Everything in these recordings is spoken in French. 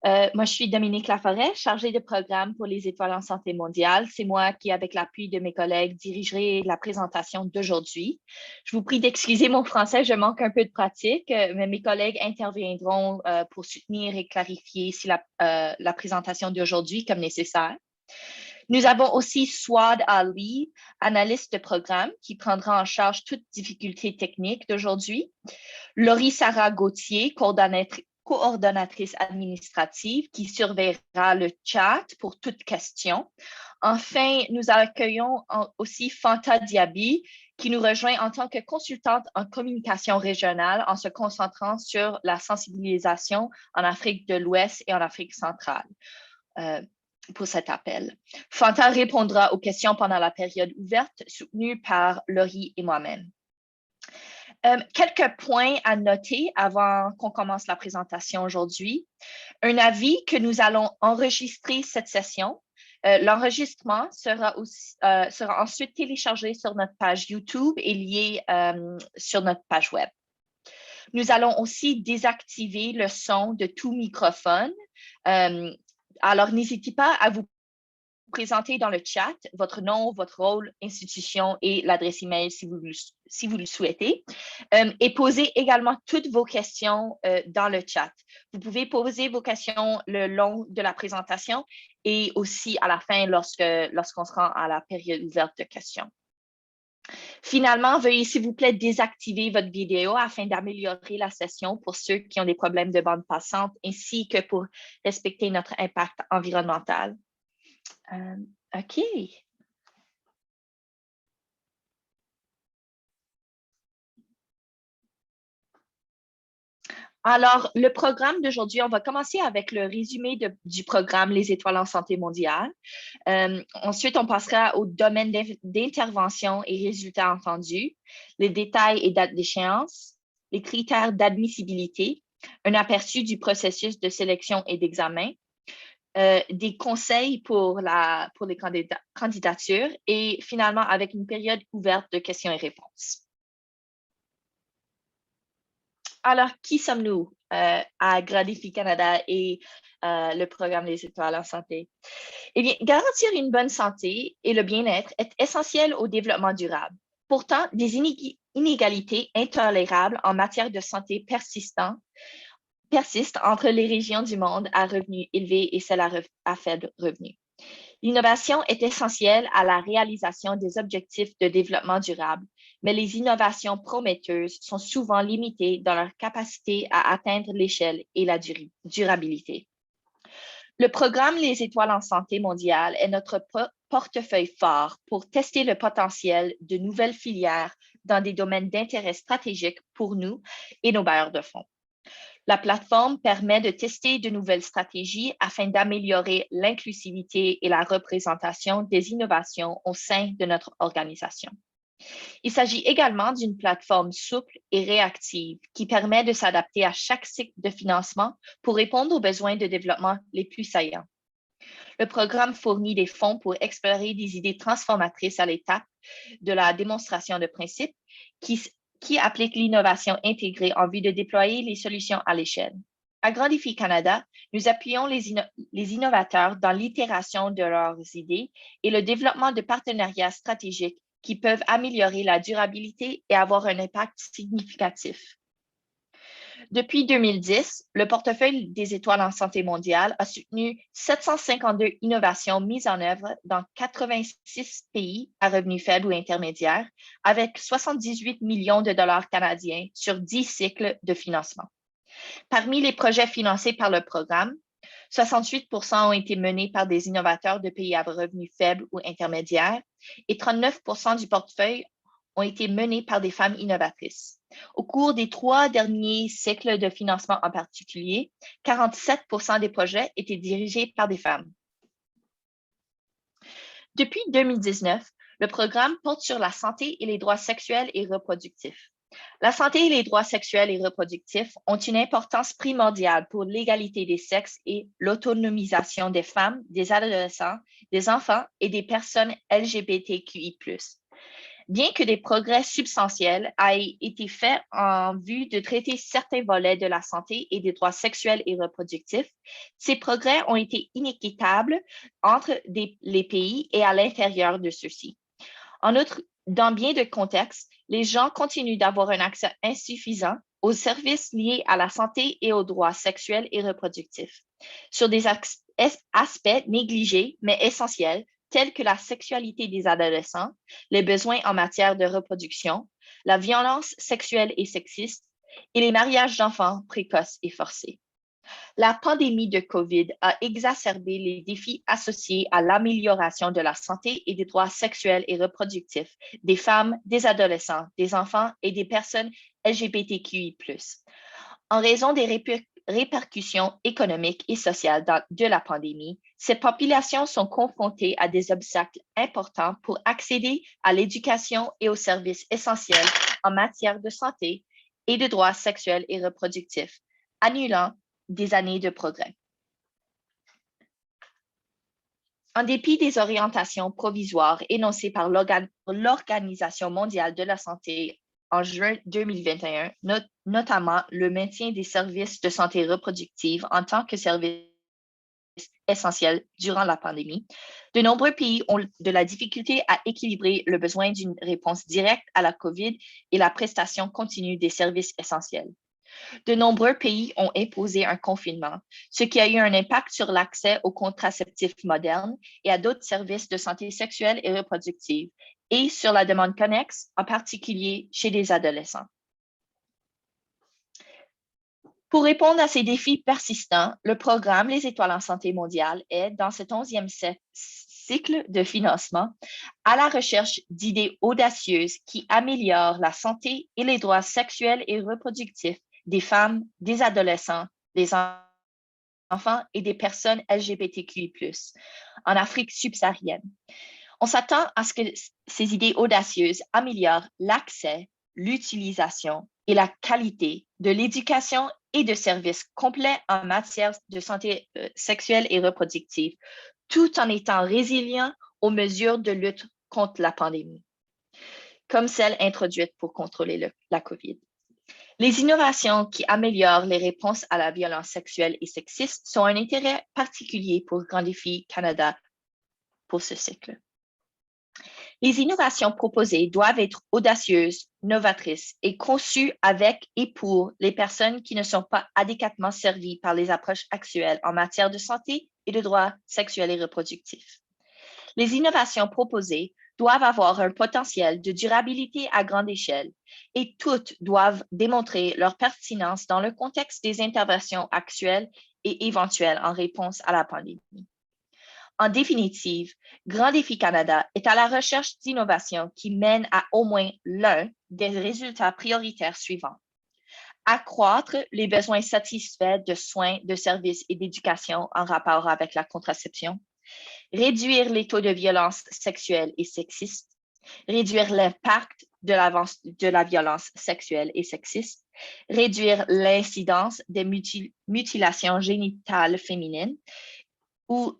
Moi, je suis Dominique Laforêt, chargée de programme pour les Étoiles en santé mondiale. C'est moi qui, avec l'appui de mes collègues, dirigerai la présentation d'aujourd'hui. Je vous prie d'excuser mon français, je manque un peu de pratique, mais mes collègues interviendront pour soutenir et clarifier si la présentation d'aujourd'hui comme nécessaire. Nous avons aussi Swad Ali, analyste de programme, qui prendra en charge toute difficulté technique d'aujourd'hui. Laurie Sarah Gauthier, coordonnatrice administrative, qui surveillera le chat pour toute question. Enfin, nous accueillons aussi Fanta Diaby, qui nous rejoint en tant que consultante en communication régionale en se concentrant sur la sensibilisation en Afrique de l'Ouest et en Afrique centrale. Pour cet appel. Fanta répondra aux questions pendant la période ouverte, soutenue par Laurie et moi-même. Quelques points à noter avant qu'on commence la présentation aujourd'hui. Un avis que nous allons enregistrer cette session. L'enregistrement sera ensuite téléchargé sur notre page YouTube et lié sur notre page web. Nous allons aussi désactiver le son de tout microphone. Alors, n'hésitez pas à vous présenter dans le chat votre nom, votre rôle, institution et l'adresse email si vous le souhaitez. Et posez également toutes vos questions dans le chat. Vous pouvez poser vos questions le long de la présentation et aussi à la fin lorsqu'on se rend à la période ouverte de questions. Finalement, veuillez s'il vous plaît désactiver votre vidéo afin d'améliorer la session pour ceux qui ont des problèmes de bande passante ainsi que pour respecter notre impact environnemental. OK. Alors, le programme d'aujourd'hui, on va commencer avec le résumé du programme Les Étoiles en santé mondiale. Ensuite, on passera au domaine d'intervention et résultats entendus, les détails et dates d'échéance, les critères d'admissibilité, un aperçu du processus de sélection et d'examen, des conseils pour les candidatures et finalement avec une période ouverte de questions et réponses. Alors, qui sommes-nous à Gradifi Canada et le programme des Étoiles en santé? Eh bien, garantir une bonne santé et le bien-être est essentiel au développement durable. Pourtant, des inégalités intolérables en matière de santé persistent entre les régions du monde à revenus élevés et celles à faible revenu. L'innovation est essentielle à la réalisation des objectifs de développement durable, mais les innovations prometteuses sont souvent limitées dans leur capacité à atteindre l'échelle et la durabilité. Le programme Les Étoiles en santé mondiale est notre portefeuille phare pour tester le potentiel de nouvelles filières dans des domaines d'intérêt stratégique pour nous et nos bailleurs de fonds. La plateforme permet de tester de nouvelles stratégies afin d'améliorer l'inclusivité et la représentation des innovations au sein de notre organisation. Il s'agit également d'une plateforme souple et réactive qui permet de s'adapter à chaque cycle de financement pour répondre aux besoins de développement les plus saillants. Le programme fournit des fonds pour explorer des idées transformatrices à l'étape de la démonstration de principes qui applique l'innovation intégrée en vue de déployer les solutions à l'échelle. À Grandify Canada, nous appuyons les innovateurs dans l'itération de leurs idées et le développement de partenariats stratégiques qui peuvent améliorer la durabilité et avoir un impact significatif. Depuis 2010, le portefeuille des Étoiles en santé mondiale a soutenu 752 innovations mises en œuvre dans 86 pays à revenus faibles ou intermédiaires, avec 78 millions de dollars canadiens sur 10 cycles de financement. Parmi les projets financés par le programme, 68% ont été menés par des innovateurs de pays à revenus faibles ou intermédiaires et 39% du portefeuille ont été menés par des femmes innovatrices. Au cours des 3 derniers cycles de financement en particulier, 47% des projets étaient dirigés par des femmes. Depuis 2019, le programme porte sur la santé et les droits sexuels et reproductifs. La santé et les droits sexuels et reproductifs ont une importance primordiale pour l'égalité des sexes et l'autonomisation des femmes, des adolescents, des enfants et des personnes LGBTQI+. Bien que des progrès substantiels aient été faits en vue de traiter certains volets de la santé et des droits sexuels et reproductifs, ces progrès ont été inéquitables entre les pays et à l'intérieur de ceux-ci. En outre, dans bien de contextes, les gens continuent d'avoir un accès insuffisant aux services liés à la santé et aux droits sexuels et reproductifs, sur des aspects négligés mais essentiels tels que la sexualité des adolescents, les besoins en matière de reproduction, la violence sexuelle et sexiste et les mariages d'enfants précoces et forcés. La pandémie de COVID a exacerbé les défis associés à l'amélioration de la santé et des droits sexuels et reproductifs des femmes, des adolescents, des enfants et des personnes LGBTQI+. En raison des répercussions économiques et sociales de la pandémie, ces populations sont confrontées à des obstacles importants pour accéder à l'éducation et aux services essentiels en matière de santé et de droits sexuels et reproductifs, annulant des années de progrès. En dépit des orientations provisoires énoncées par l'Organisation mondiale de la santé en juin 2021, notamment le maintien des services de santé reproductive en tant que service essentiel durant la pandémie, de nombreux pays ont de la difficulté à équilibrer le besoin d'une réponse directe à la COVID et la prestation continue des services essentiels. De nombreux pays ont imposé un confinement, ce qui a eu un impact sur l'accès aux contraceptifs modernes et à d'autres services de santé sexuelle et reproductive, et sur la demande connexe, en particulier chez les adolescents. Pour répondre à ces défis persistants, le programme Les Étoiles en santé mondiale est, dans cet 11e cycle de financement, à la recherche d'idées audacieuses qui améliorent la santé et les droits sexuels et reproductifs des femmes, des adolescents, des enfants et des personnes LGBTQI+, en Afrique subsaharienne. On s'attend à ce que ces idées audacieuses améliorent l'accès, l'utilisation et la qualité de l'éducation et de services complets en matière de santé sexuelle et reproductive, tout en étant résilients aux mesures de lutte contre la pandémie, comme celles introduites pour contrôler la COVID. Les innovations qui améliorent les réponses à la violence sexuelle et sexiste sont un intérêt particulier pour Grand Défi Canada pour ce cycle. Les innovations proposées doivent être audacieuses, novatrices et conçues avec et pour les personnes qui ne sont pas adéquatement servies par les approches actuelles en matière de santé et de droits sexuels et reproductifs. Les innovations proposées doivent avoir un potentiel de durabilité à grande échelle et toutes doivent démontrer leur pertinence dans le contexte des interventions actuelles et éventuelles en réponse à la pandémie. En définitive, Grand Défi Canada est à la recherche d'innovations qui mènent à au moins l'un des résultats prioritaires suivants. Accroître les besoins satisfaits de soins, de services et d'éducation en rapport avec la contraception, réduire les taux de violence sexuelle et sexiste, réduire l'impact de la violence sexuelle et sexiste, réduire l'incidence des mutilations génitales féminines ou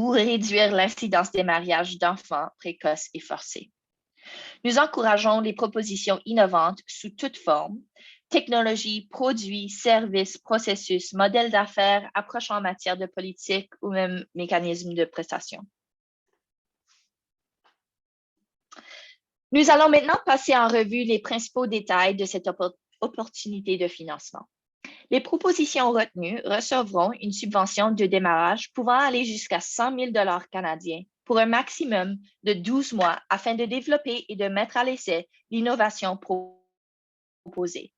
réduire l'incidence des mariages d'enfants précoces et forcés. Nous encourageons les propositions innovantes sous toute forme, technologies, produits, services, processus, modèles d'affaires, approches en matière de politique ou même mécanismes de prestation. Nous allons maintenant passer en revue les principaux détails de cette opportunité de financement. Les propositions retenues recevront une subvention de démarrage pouvant aller jusqu'à 100 000 $ canadiens pour un maximum de 12 mois afin de développer et de mettre à l'essai l'innovation proposée.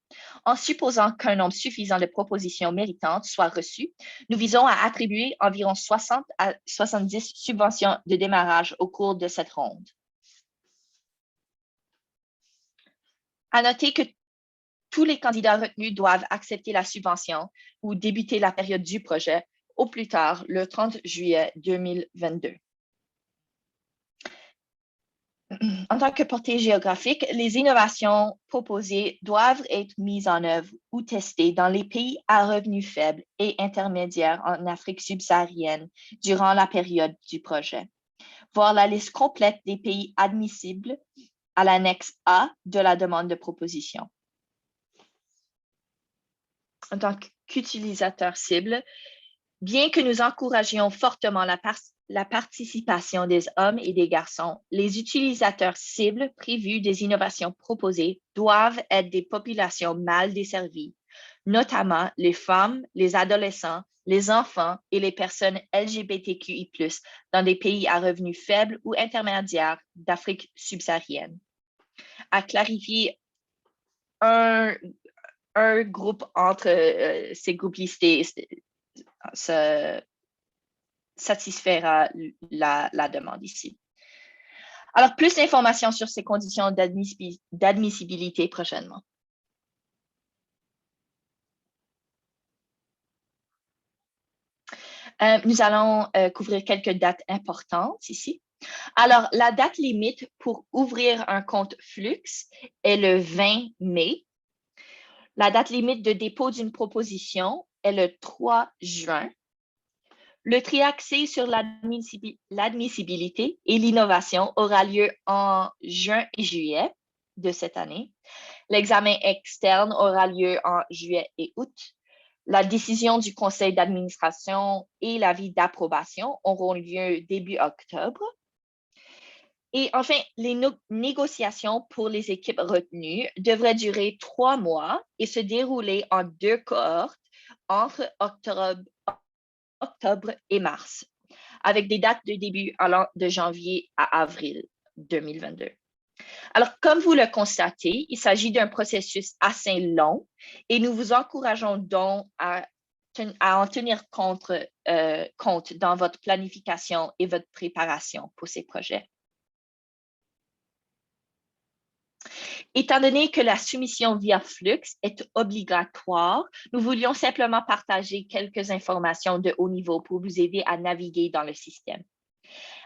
En supposant qu'un nombre suffisant de propositions méritantes soit reçu, nous visons à attribuer environ 60 à 70 subventions de démarrage au cours de cette ronde. À noter que tous les candidats retenus doivent accepter la subvention ou débuter la période du projet au plus tard le 30 juillet 2022. En tant que portée géographique, les innovations proposées doivent être mises en œuvre ou testées dans les pays à revenus faibles et intermédiaires en Afrique subsaharienne durant la période du projet. Voir la liste complète des pays admissibles à l'annexe A de la demande de proposition. En tant qu'utilisateur cible, bien que nous encouragions fortement la participation des hommes et des garçons, les utilisateurs cibles prévus des innovations proposées doivent être des populations mal desservies, notamment les femmes, les adolescents, les enfants et les personnes LGBTQI+, dans des pays à revenus faibles ou intermédiaires d'Afrique subsaharienne. À clarifier un groupe entre ces groupes listés satisfera la demande ici. Alors, plus d'informations sur ces conditions d'admissibilité prochainement. Nous allons couvrir quelques dates importantes ici. Alors, la date limite pour ouvrir un compte Flux est le 20 mai. La date limite de dépôt d'une proposition est le 3 juin. Le triaxé sur l'admissibilité et l'innovation aura lieu en juin et juillet de cette année. L'examen externe aura lieu en juillet et août. La décision du conseil d'administration et l'avis d'approbation auront lieu début octobre. Et enfin, les négociations pour les équipes retenues devraient durer 3 mois et se dérouler en 2 cohortes entre octobre et mars, avec des dates de début allant de janvier à avril 2022. Alors, comme vous le constatez, il s'agit d'un processus assez long et nous vous encourageons donc à en tenir compte dans votre planification et votre préparation pour ces projets. Étant donné que la soumission via Flux est obligatoire, nous voulions simplement partager quelques informations de haut niveau pour vous aider à naviguer dans le système.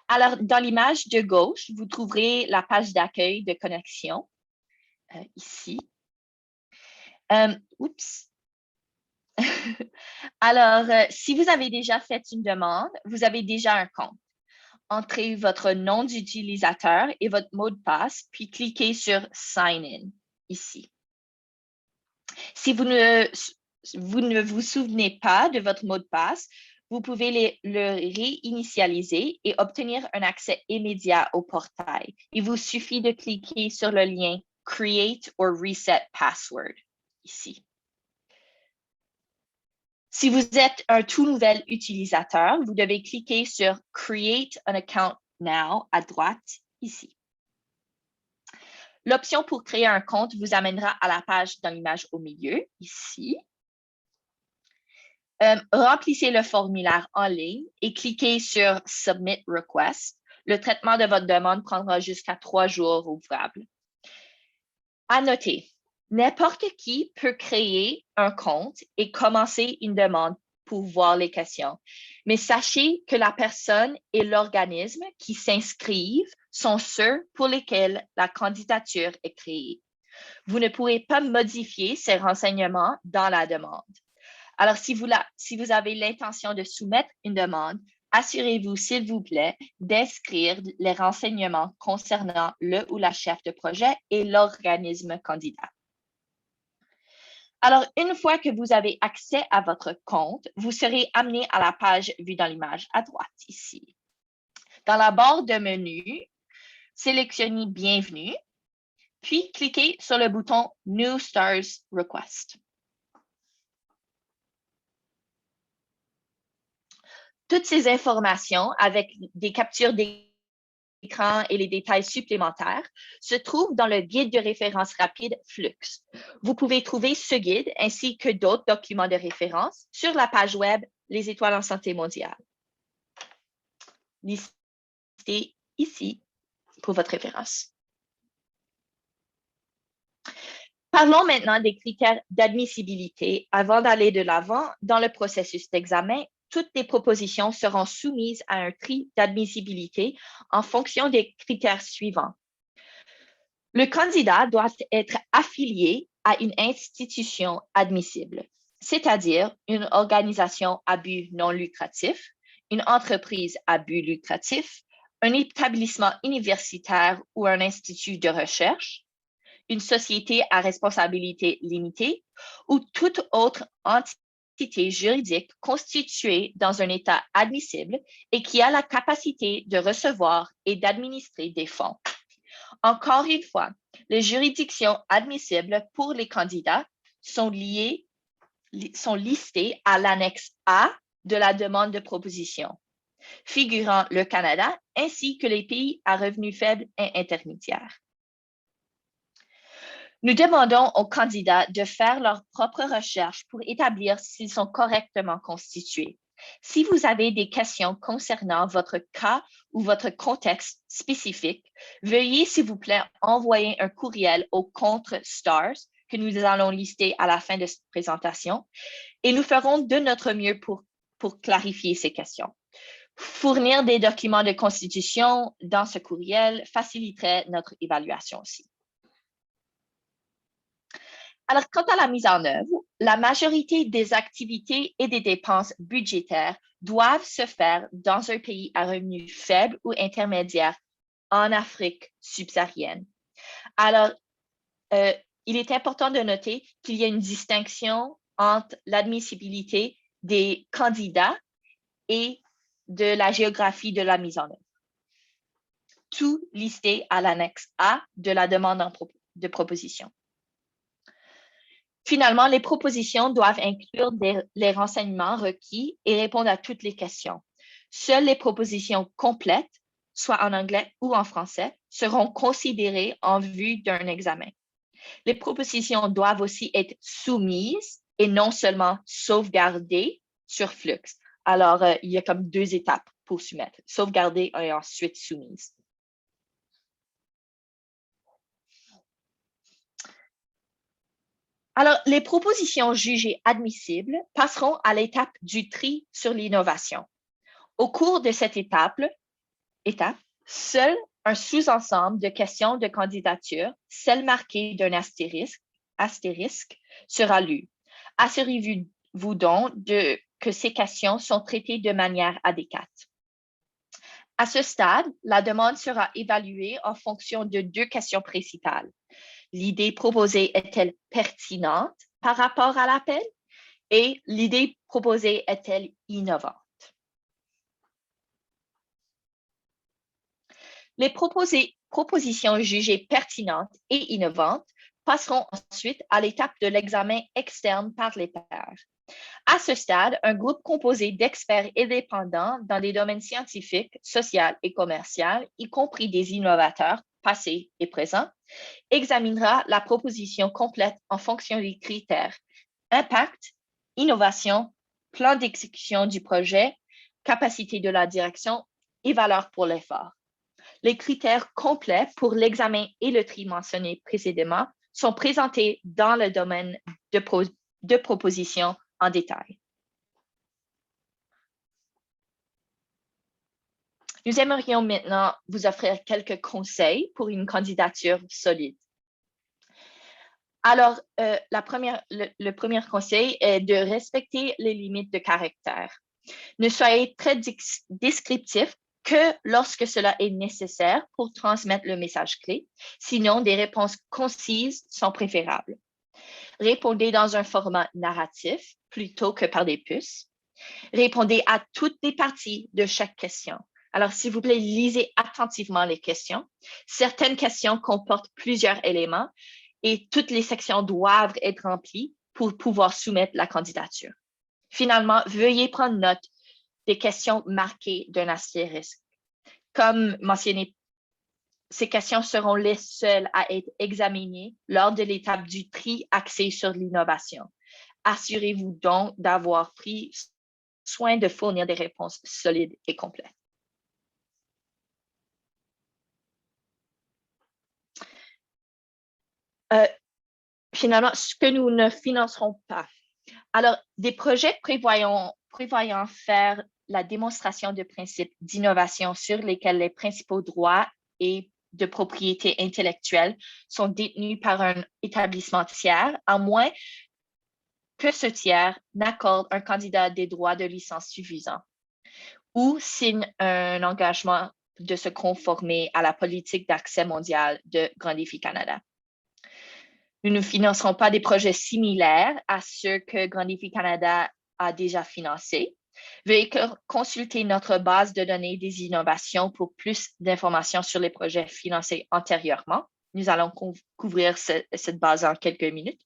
Alors, dans l'image de gauche, vous trouverez la page d'accueil de connexion, ici. Oups. Alors, si vous avez déjà fait une demande, vous avez déjà un compte. Entrez votre nom d'utilisateur et votre mot de passe, puis cliquez sur Sign In, ici. Si vous ne vous souvenez pas de votre mot de passe, vous pouvez le réinitialiser et obtenir un accès immédiat au portail. Il vous suffit de cliquer sur le lien Create or Reset Password, ici. Si vous êtes un tout nouvel utilisateur, vous devez cliquer sur Create an Account Now à droite, ici. L'option pour créer un compte vous amènera à la page dans l'image au milieu, ici. Remplissez le formulaire en ligne et cliquez sur Submit Request. Le traitement de votre demande prendra jusqu'à 3 jours ouvrables. À noter, n'importe qui peut créer un compte et commencer une demande pour voir les questions. Mais sachez que la personne et l'organisme qui s'inscrivent sont ceux pour lesquels la candidature est créée. Vous ne pourrez pas modifier ces renseignements dans la demande. Alors, si vous avez l'intention de soumettre une demande, assurez-vous, s'il vous plaît, d'inscrire les renseignements concernant le ou la chef de projet et l'organisme candidat. Alors, une fois que vous avez accès à votre compte, vous serez amené à la page vue dans l'image à droite ici. Dans la barre de menu, sélectionnez Bienvenue, puis cliquez sur le bouton New Stars Request. Toutes ces informations avec des captures d'écran et les détails supplémentaires se trouvent dans le guide de référence rapide Flux. Vous pouvez trouver ce guide ainsi que d'autres documents de référence sur la page web Les Étoiles en santé mondiale. Listés ici pour votre référence. Parlons maintenant des critères d'admissibilité avant d'aller de l'avant dans le processus d'examen. Toutes les propositions seront soumises à un tri d'admissibilité en fonction des critères suivants. Le candidat doit être affilié à une institution admissible, c'est-à-dire une organisation à but non lucratif, une entreprise à but lucratif, un établissement universitaire ou un institut de recherche, une société à responsabilité limitée ou toute autre entité juridique constituée dans un État admissible et qui a la capacité de recevoir et d'administrer des fonds. Encore une fois, les juridictions admissibles pour les candidats sont listées à l'annexe A de la demande de proposition, figurant le Canada ainsi que les pays à revenus faibles et intermédiaires. Nous demandons aux candidats de faire leurs propres recherches pour établir s'ils sont correctement constitués. Si vous avez des questions concernant votre cas ou votre contexte spécifique, veuillez, s'il vous plaît, envoyer un courriel au contre STARS que nous allons lister à la fin de cette présentation et nous ferons de notre mieux pour clarifier ces questions. Fournir des documents de constitution dans ce courriel faciliterait notre évaluation aussi. Alors, quant à la mise en œuvre, la majorité des activités et des dépenses budgétaires doivent se faire dans un pays à revenus faibles ou intermédiaires en Afrique subsaharienne. Alors, il est important de noter qu'il y a une distinction entre l'admissibilité des candidats et de la géographie de la mise en œuvre. Tout listé à l'annexe A de la demande de proposition. Finalement, les propositions doivent inclure les renseignements requis et répondre à toutes les questions. Seules les propositions complètes, soit en anglais ou en français, seront considérées en vue d'un examen. Les propositions doivent aussi être soumises et non seulement sauvegardées sur Flux. Alors, il y a comme 2 étapes pour soumettre, sauvegarder et ensuite soumise. Alors, les propositions jugées admissibles passeront à l'étape du tri sur l'innovation. Au cours de cette étape, seul un sous-ensemble de questions de candidature, celle marquée d'un astérisque, sera lu. Assurez-vous donc que ces questions sont traitées de manière adéquate. À ce stade, la demande sera évaluée en fonction de 2 questions principales. L'idée proposée est-elle pertinente par rapport à l'appel et l'idée proposée est-elle innovante? Les propositions jugées pertinentes et innovantes passeront ensuite à l'étape de l'examen externe par les pairs. À ce stade, un groupe composé d'experts indépendants dans les domaines scientifiques, social et commercial, y compris des innovateurs passés et présents, examinera la proposition complète en fonction des critères impact, innovation, plan d'exécution du projet, capacité de la direction et valeur pour l'effort. Les critères complets pour l'examen et le tri mentionnés précédemment sont présentés dans le domaine de proposition en détail. Nous aimerions maintenant vous offrir quelques conseils pour une candidature solide. Alors, le premier conseil est de respecter les limites de caractère. Ne soyez très descriptif que lorsque cela est nécessaire pour transmettre le message clé. Sinon, des réponses concises sont préférables. Répondez dans un format narratif plutôt que par des puces. Répondez à toutes les parties de chaque question. Alors, s'il vous plaît, lisez attentivement les questions. Certaines questions comportent plusieurs éléments et toutes les sections doivent être remplies pour pouvoir soumettre la candidature. Finalement, veuillez prendre note des questions marquées d'un astérisque. Comme mentionné, ces questions seront les seules à être examinées lors de l'étape du tri axé sur l'innovation. Assurez-vous donc d'avoir pris soin de fournir des réponses solides et complètes. Finalement, ce que nous ne financerons pas. Alors, des projets prévoyant faire la démonstration de principes d'innovation sur lesquels les principaux droits et de propriété intellectuelle sont détenus par un établissement tiers, à moins que ce tiers n'accorde un candidat des droits de licence suffisants ou signe un engagement de se conformer à la politique d'accès mondial de Grand Défi Canada. Nous ne financerons pas des projets similaires à ceux que Grand Défi Canada a déjà financés. Veuillez consulter notre base de données des innovations pour plus d'informations sur les projets financés antérieurement. Nous allons couvrir cette base en quelques minutes.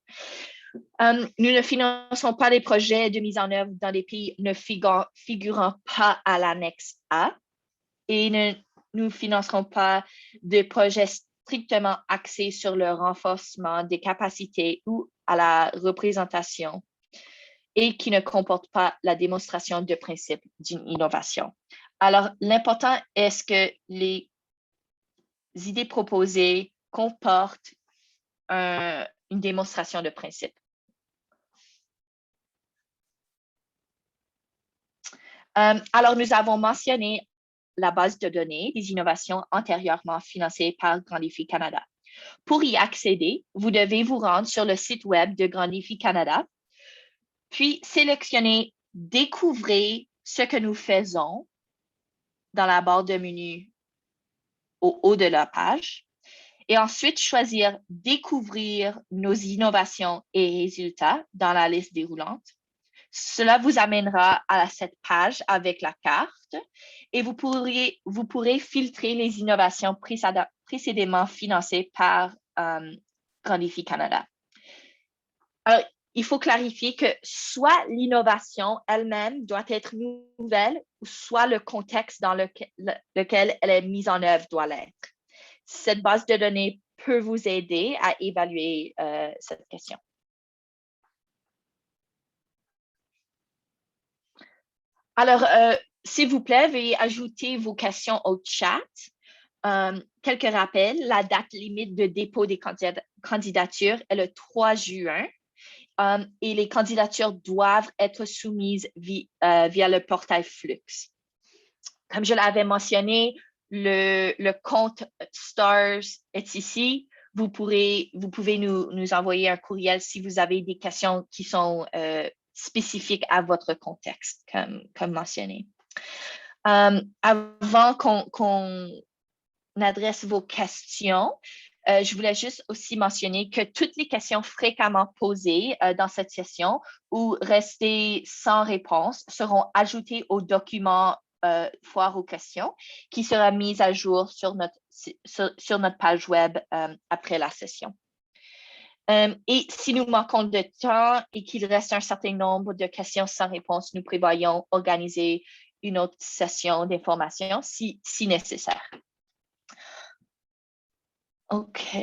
Nous ne finançons pas des projets de mise en œuvre dans des pays ne figurant pas à l'annexe A et nous ne financerons pas de projets strictement axés sur le renforcement des capacités ou à la représentation et qui ne comportent pas la démonstration de principe d'une innovation. Alors, l'important est que les idées proposées comportent une démonstration de principe. Alors, nous avons mentionné la base de données des innovations antérieurement financées par Grand Défi Canada. Pour y accéder, vous devez vous rendre sur le site web de Grand Défi Canada, puis sélectionner « Découvrez ce que nous faisons » dans la barre de menu au haut de la page, et ensuite choisir « Découvrir nos innovations et résultats » dans la liste déroulante. Cela vous amènera à cette page avec la carte et vous pourrez filtrer les innovations précédemment financées par Grand Défi Canada. Alors, il faut clarifier que soit l'innovation elle-même doit être nouvelle, ou soit le contexte dans lequel elle est mise en œuvre doit l'être. Cette base de données peut vous aider à évaluer cette question. Alors, s'il vous plaît, veuillez ajouter vos questions au chat. Quelques rappels, la date limite de dépôt des candidatures est le 3 juin et les candidatures doivent être soumises via le portail Flux. Comme je l'avais mentionné, le compte STARS est ici. Vous pouvez nous envoyer un courriel si vous avez des questions qui sont spécifiques à votre contexte, comme mentionné. Avant qu'on adresse vos questions, je voulais juste aussi mentionner que toutes les questions fréquemment posées dans cette session ou restées sans réponse seront ajoutées au document foire aux questions qui sera mis à jour sur notre page web après la session. Et si nous manquons de temps et qu'il reste un certain nombre de questions sans réponse, nous prévoyons organiser une autre session d'information si nécessaire. OK.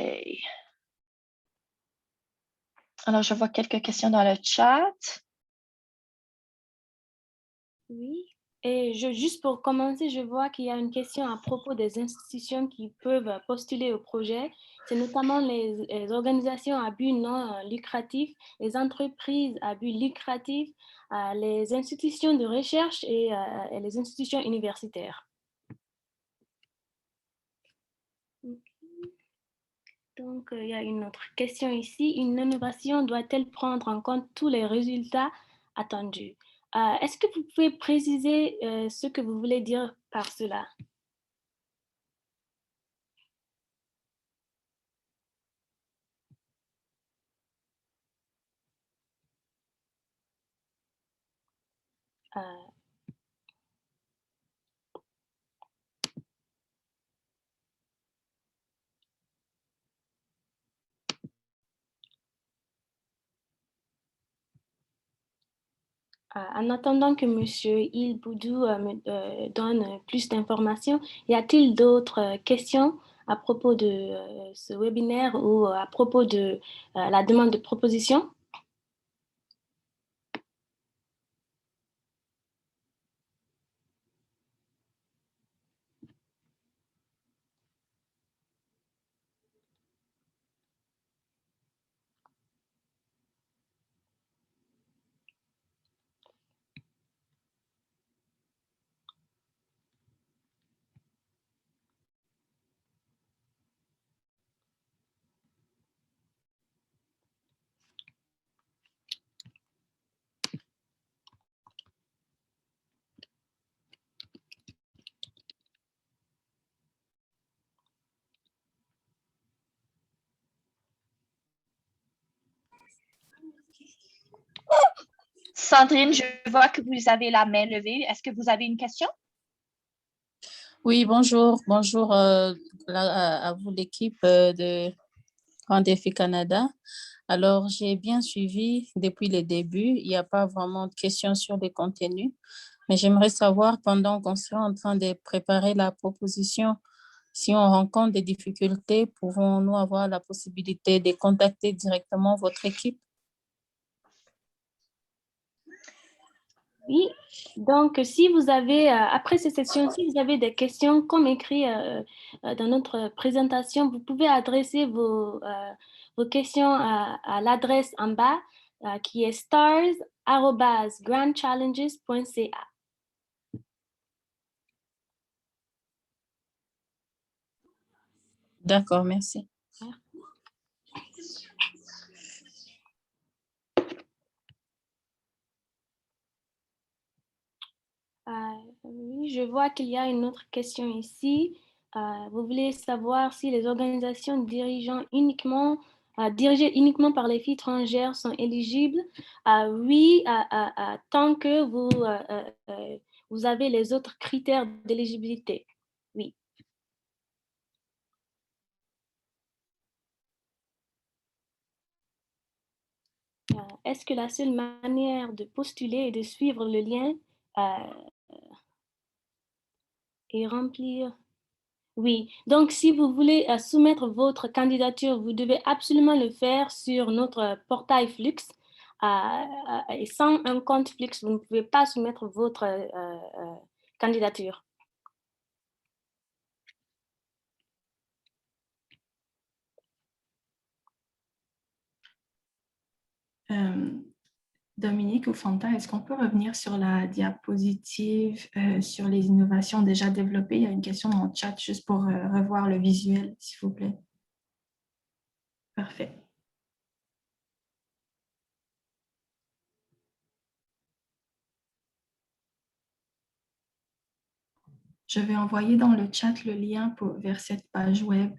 Alors, je vois quelques questions dans le chat. Oui. Et juste pour commencer, je vois qu'il y a une question à propos des institutions qui peuvent postuler au projet. C'est notamment les organisations à but non lucratif, les entreprises à but lucratif, les institutions de recherche et les institutions universitaires. Donc, il y a une autre question ici. Une innovation doit-elle prendre en compte tous les résultats attendus? Est-ce que vous pouvez préciser ce que vous voulez dire par cela? En attendant que M. Ilboudou me donne plus d'informations, y a-t-il d'autres questions à propos de ce webinaire ou à propos de la demande de proposition? Sandrine, je vois que vous avez la main levée. Est-ce que vous avez une question? Oui, bonjour. Bonjour à vous, l'équipe de Grand Défi Canada. Alors, j'ai bien suivi depuis le début. Il n'y a pas vraiment de questions sur les contenus, mais j'aimerais savoir, pendant qu'on soit en train de préparer la proposition, si on rencontre des difficultés, pouvons-nous avoir la possibilité de contacter directement votre équipe? Oui, donc si vous avez, après cette session, si vous avez des questions, comme écrit dans notre présentation, vous pouvez adresser vos questions à l'adresse en bas qui est stars@grandchallenges.ca. D'accord, merci. Oui, je vois qu'il y a une autre question ici. Vous voulez savoir si les organisations dirigées uniquement par les filles étrangères sont éligibles? Oui, tant que vous avez les autres critères d'éligibilité. Oui. Est-ce que la seule manière de postuler est de suivre le lien et remplir? Oui, donc si vous voulez soumettre votre candidature, vous devez absolument le faire sur notre portail Flux. Et sans un compte Flux, vous ne pouvez pas soumettre votre candidature. Dominique ou Fanta, est-ce qu'on peut revenir sur la diapositive sur les innovations déjà développées? Il y a une question dans le chat juste pour revoir le visuel, s'il vous plaît. Parfait. Je vais envoyer dans le chat le lien vers cette page web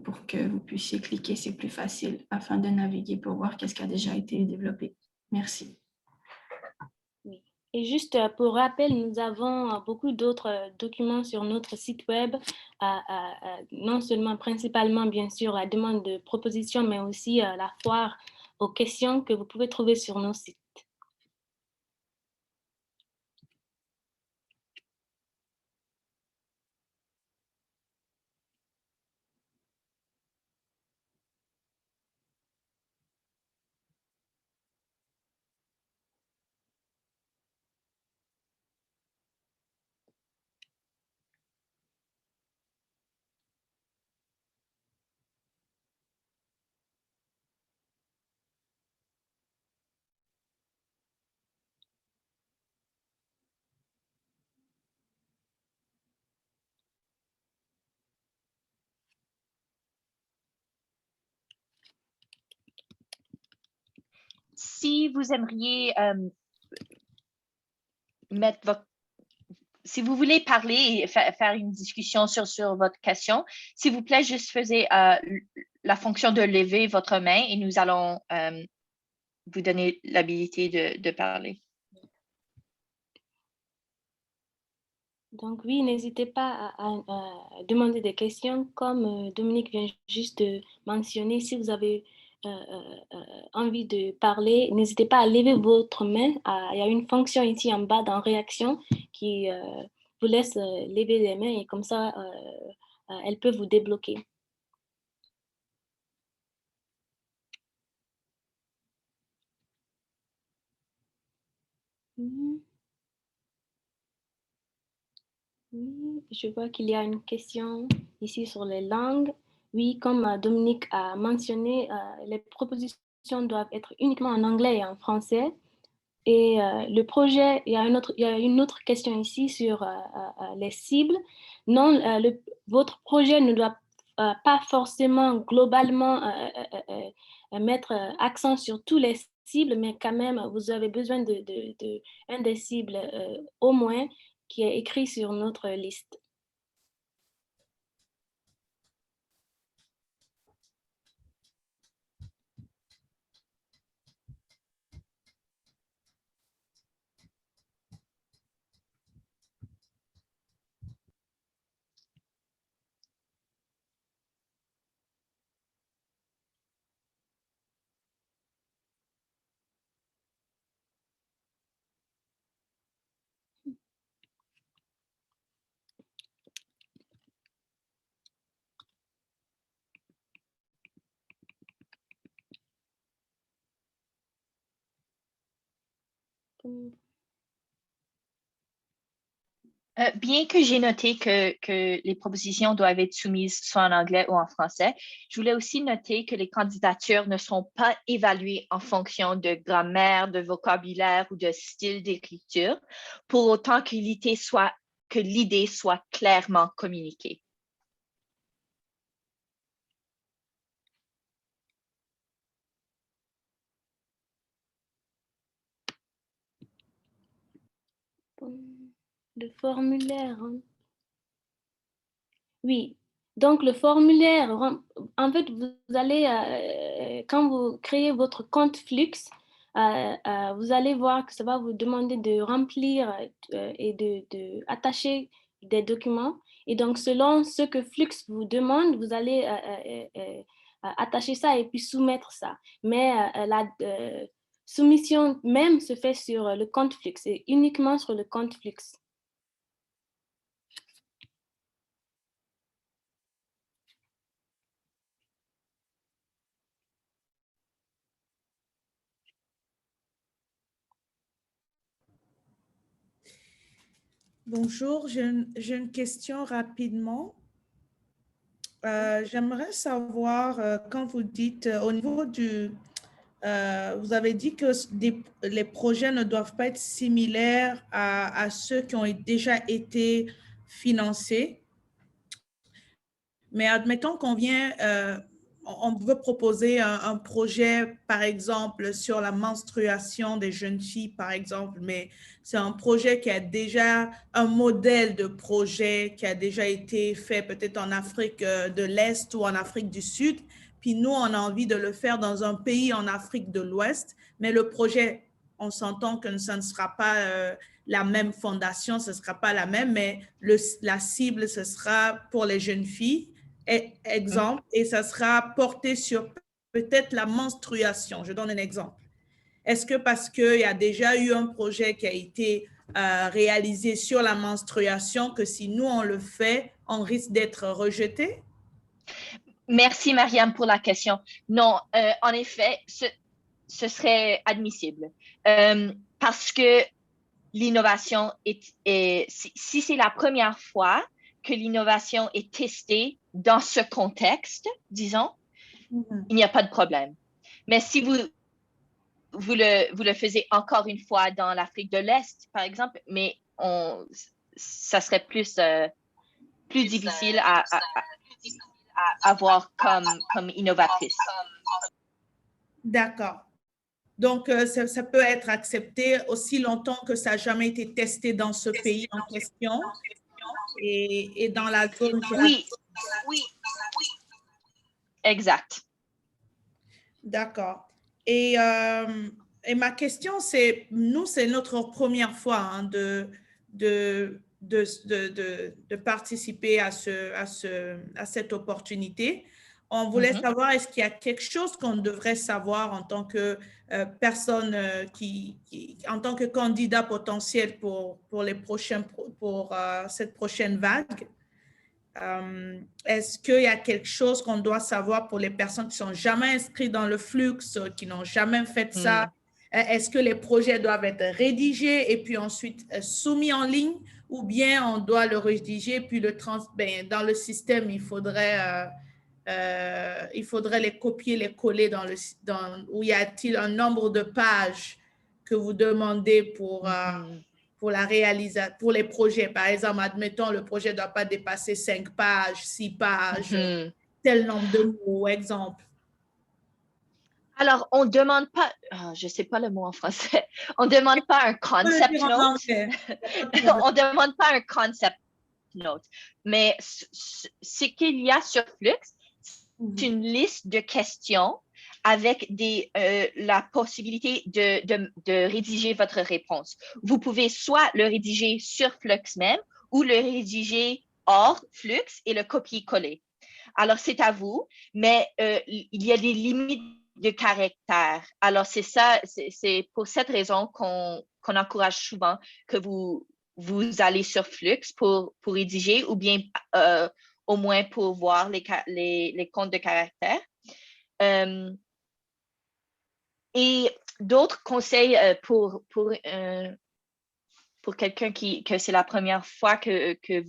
pour que vous puissiez cliquer, c'est plus facile afin de naviguer pour voir qu'est-ce qui a déjà été développé. Merci. Oui. Et juste pour rappel, nous avons beaucoup d'autres documents sur notre site web, non seulement principalement bien sûr la demande de proposition, mais aussi la foire aux questions que vous pouvez trouver sur nos sites. Si vous aimeriez si vous voulez parler et faire une discussion sur votre question, s'il vous plaît, juste faisez la fonction de lever votre main et nous allons vous donner l'habilité de parler. Donc oui, n'hésitez pas à demander des questions. Comme Dominique vient juste de mentionner, si vous avez envie de parler, n'hésitez pas à lever votre main. Il y a une fonction ici en bas dans Réaction qui vous laisse lever les mains et comme ça, elle peut vous débloquer. Oui, je vois qu'il y a une question ici sur les langues. Oui, comme Dominique a mentionné, les propositions doivent être uniquement en anglais et en français. Et le projet, il y a une autre question ici sur les cibles. Non, votre projet ne doit pas forcément globalement mettre accent sur tous les cibles, mais quand même, vous avez besoin un des cibles au moins qui est écrit sur notre liste. Bien que j'ai noté que les propositions doivent être soumises soit en anglais ou en français, je voulais aussi noter que les candidatures ne sont pas évaluées en fonction de grammaire, de vocabulaire ou de style d'écriture, pour autant que l'idée soit clairement communiquée. Le formulaire. Hein. Oui. Donc, le formulaire, en fait, vous allez, quand vous créez votre compte Flux, vous allez voir que ça va vous demander de remplir et de attacher des documents. Et donc, selon ce que Flux vous demande, vous allez attacher ça et puis soumettre ça. Mais la soumission même se fait sur le compte Flux et uniquement sur le compte Flux. Bonjour, j'ai une question rapidement. J'aimerais savoir, quand vous dites au niveau du... vous avez dit que les projets ne doivent pas être similaires à ceux qui ont déjà été financés. Mais admettons qu'on vient, on veut proposer un projet, par exemple, sur la menstruation des jeunes filles, par exemple, mais c'est un projet qui a déjà un modèle de projet qui a déjà été fait peut-être en Afrique de l'Est ou en Afrique du Sud. Puis nous, on a envie de le faire dans un pays en Afrique de l'Ouest, mais le projet, on s'entend que ça ne sera pas la même fondation, ce ne sera pas la même, mais la cible, ce sera pour les jeunes filles. Exemple, et ça sera porté sur peut-être la menstruation. Je donne un exemple. Est-ce que parce qu'il y a déjà eu un projet qui a été réalisé sur la menstruation, que si nous, on le fait, on risque d'être rejeté? Merci, Mariam, pour la question. Non, en effet, ce serait admissible parce que l'innovation si c'est la première fois que l'innovation est testée dans ce contexte, disons, il n'y a pas de problème. Mais si vous le faisiez encore une fois dans l'Afrique de l'Est, par exemple, mais ça serait plus difficile à voir comme innovatrice. D'accord. Donc, ça peut être accepté aussi longtemps que ça n'a jamais été testé dans ce pays en question et dans la zone. Oui, exact. D'accord. Et ma question, c'est, nous, c'est notre première fois hein, de participer à cette opportunité. On voulait savoir, est-ce qu'il y a quelque chose qu'on devrait savoir en tant que personne en tant que candidat potentiel pour cette prochaine vague? Est-ce qu'il y a quelque chose qu'on doit savoir pour les personnes qui ne sont jamais inscrites dans le flux, qui n'ont jamais fait ça? Est-ce que les projets doivent être rédigés et puis ensuite soumis en ligne ou bien on doit le rédiger puis dans le système, il faudrait les copier, les coller où y a-t-il un nombre de pages que vous demandez pour les projets. Par exemple, admettons, le projet ne doit pas dépasser 5 pages, 6 pages, tel nombre de mots, exemple. Alors, on ne demande pas, je ne sais pas le mot en français, on ne demande pas un concept note. On ne demande pas un concept note. Mais ce qu'il y a sur Flux, c'est une liste de questions avec la possibilité de rédiger votre réponse. Vous pouvez soit le rédiger sur Flux même ou le rédiger hors Flux et le copier-coller. Alors, c'est à vous, mais il y a des limites de caractère. Alors, c'est ça, c'est pour cette raison qu'on encourage souvent que vous allez sur Flux pour rédiger ou bien au moins pour voir les comptes de caractère. Et d'autres conseils pour quelqu'un que c'est la première fois que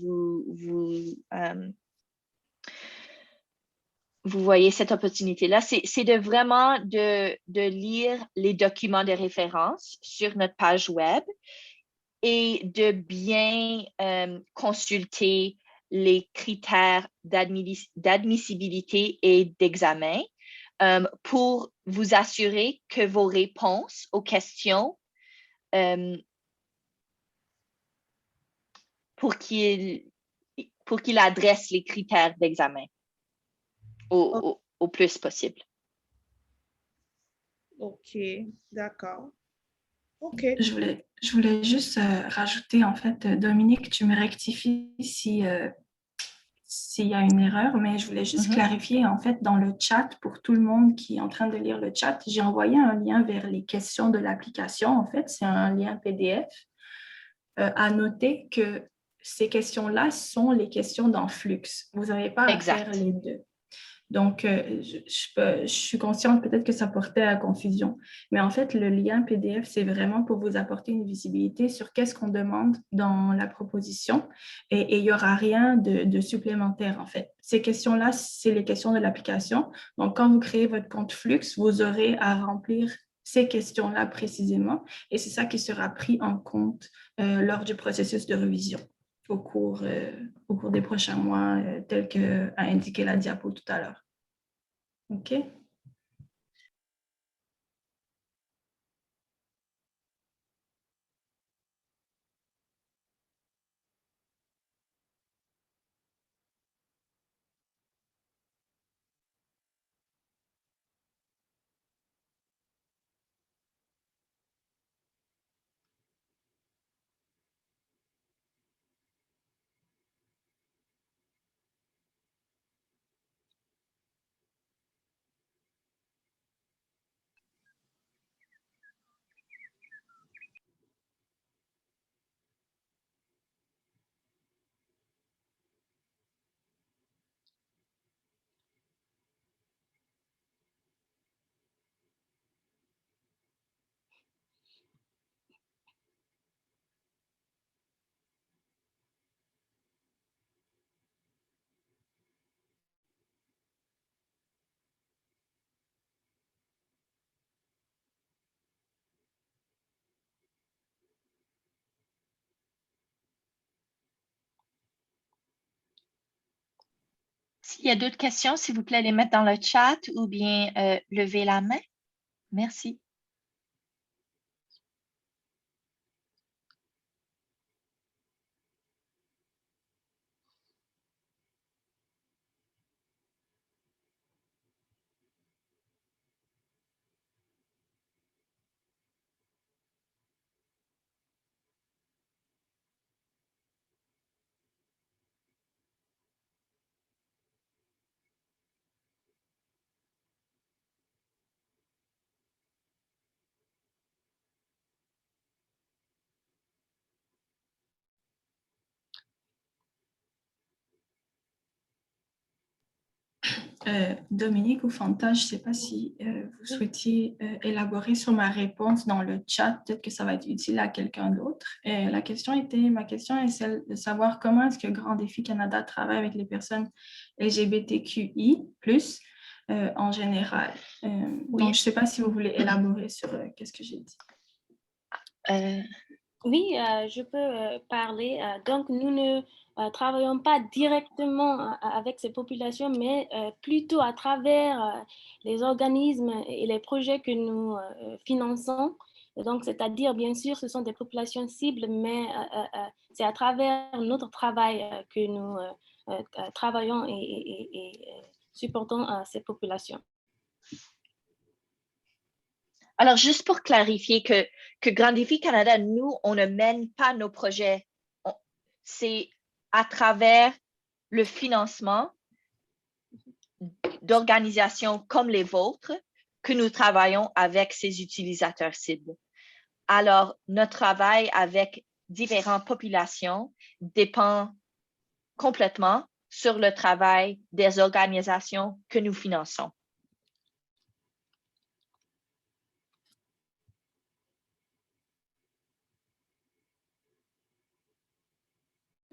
vous voyez cette opportunité-là, c'est de vraiment de lire les documents de référence sur notre page web et de bien consulter les critères d'admissibilité et d'examen pour vous assurer que vos réponses aux questions pour qu'il adresse les critères d'examen au plus possible. OK, d'accord. OK. Je voulais juste rajouter, en fait, Dominique, tu me rectifies s'il y a une erreur, mais je voulais juste clarifier, en fait, dans le chat, pour tout le monde qui est en train de lire le chat, j'ai envoyé un lien vers les questions de l'application. En fait, c'est un lien PDF. À noter que ces questions-là sont les questions dans Flux. Vous n'avez pas à faire les deux. Donc, je suis consciente peut-être que ça portait à confusion. Mais en fait, le lien PDF, c'est vraiment pour vous apporter une visibilité sur qu'est-ce qu'on demande dans la proposition. Et il n'y aura rien de supplémentaire, en fait. Ces questions-là, c'est les questions de l'application. Donc, quand vous créez votre compte Flux, vous aurez à remplir ces questions-là précisément. Et c'est ça qui sera pris en compte lors du processus de révision au cours des prochains mois, tel qu'a indiqué la diapo tout à l'heure. OK? S'il y a d'autres questions, s'il vous plaît, les mettre dans le chat ou bien lever la main. Merci. Dominique ou Fanta, je ne sais pas si vous souhaitiez élaborer sur ma réponse dans le chat. Peut-être que ça va être utile à quelqu'un d'autre. Ma question est celle de savoir comment est-ce que Grand Défi Canada travaille avec les personnes LGBTQI+, en général. Oui. Donc, je ne sais pas si vous voulez élaborer sur qu'est-ce que j'ai dit. Oui, je peux parler. Donc, nous ne travaillons pas directement avec ces populations, mais plutôt à travers les organismes et les projets que nous finançons. Et donc, c'est-à-dire, bien sûr, ce sont des populations cibles, mais c'est à travers notre travail que nous travaillons et supportons ces populations. Alors, juste pour clarifier que Grand Défi Canada, nous, on ne mène pas nos projets. C'est à travers le financement d'organisations comme les vôtres que nous travaillons avec ces utilisateurs cibles. Alors, notre travail avec différentes populations dépend complètement sur le travail des organisations que nous finançons.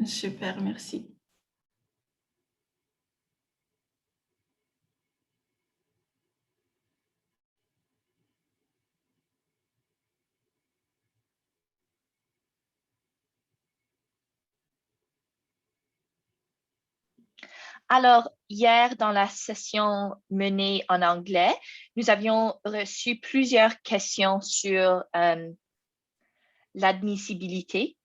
Super, merci. Alors, hier, dans la session menée en anglais, nous avions reçu plusieurs questions sur l'admissibilité.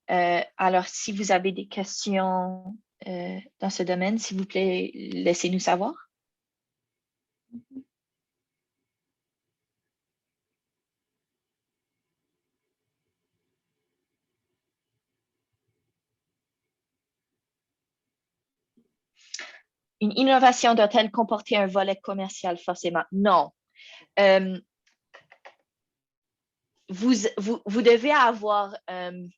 Alors, si vous avez des questions dans ce domaine, s'il vous plaît, laissez-nous savoir. Une innovation doit-elle comporter un volet commercial forcément? Non. Vous devez avoir un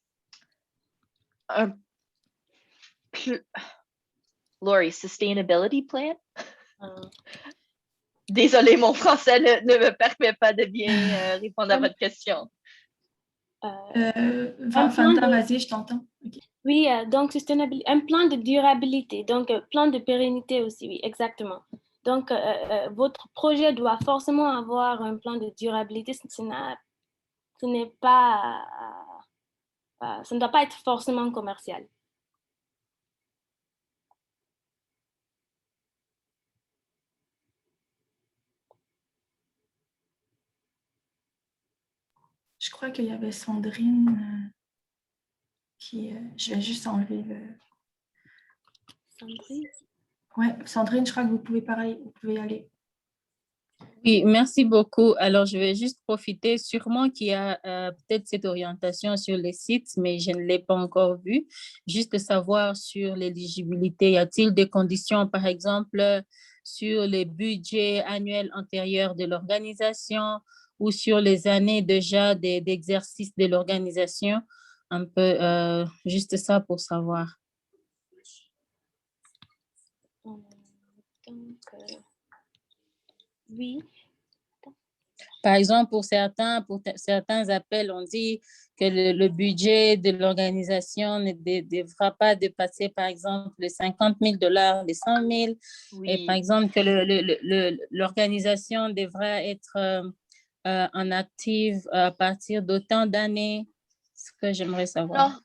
Laurie, sustainability plan? Désolée, mon français ne me permet pas de bien répondre à votre question. Fanta, vas-y, je t'entends. Okay. Oui, donc un plan de durabilité, donc plan de pérennité aussi, oui, exactement. Donc, votre projet doit forcément avoir un plan de durabilité. Ce n'est pas, ça ne doit pas être forcément commercial. Je crois qu'il y avait Sandrine qui... je vais juste enlever le... Sandrine? Oui, Sandrine, je crois que vous pouvez parler, vous pouvez y aller. Oui, merci beaucoup. Alors, je vais juste profiter, sûrement qu'il y a peut-être cette orientation sur les sites, mais je ne l'ai pas encore vue. Juste savoir sur l'éligibilité, y a-t-il des conditions, par exemple, sur les budgets annuels antérieurs de l'organisation ou sur les années déjà d'exercice de l'organisation? Un peu, juste ça pour savoir. Donc, oui. Par exemple, pour certains appels, on dit que le budget de l'organisation ne devra pas dépasser, par exemple, les 50 000 $, les 100 000. Oui. Et par exemple, que l'organisation devra être en active à partir d'autant d'années. Ce que j'aimerais savoir. Alors,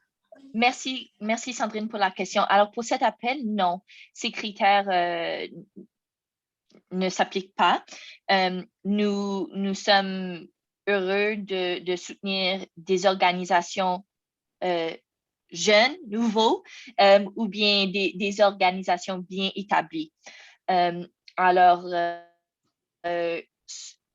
merci Sandrine pour la question. Alors, pour cet appel, non, ces critères ne s'appliquent pas. Nous sommes heureux de soutenir des organisations jeunes, nouveaux, ou bien des organisations bien établies. Alors,